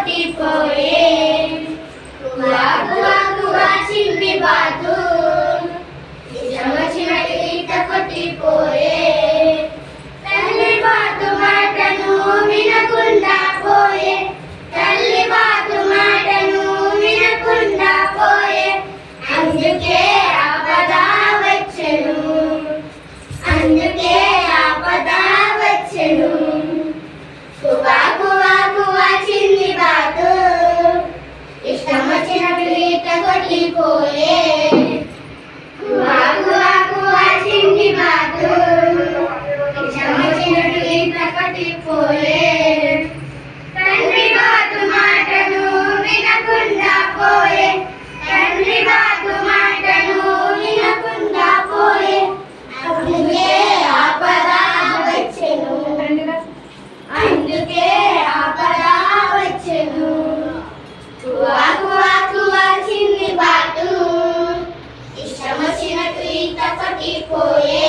కొట్టిపోయే guava guava guava చిన్ని బాతు ఇష్టం వచ్చినట్టు ఈత కొట్టిపోయే తల్లి బాతు మాటను వినకుండా పోయే తల్లి బాతు మాటను వినకుండా పోయే అందుకే ఆపద వచ్చెను అందుకే ఆపద వచ్చెను గువా గువా గువా చిన్ని బాతు ఇష్టం వచ్చినప్పుడు ఈత కొట్టిపోయే గువా గువా గువా చిన్ని బాతు ఇష్టం వచ్చినప్పుడు ఈత కొట్టిపోయే తండ్రి బాతు మాటను వినకుండా పోయే తండ్రి బాతు మాటను వినకుండా పోయే అందుకే ఆపద వచ్చెను అందుకే ఆపద వచ్చెను గువా గువా గువా చిన్ని బాతు ఇష్టం వచ్చినట్టు ఈత కొట్టిపోయే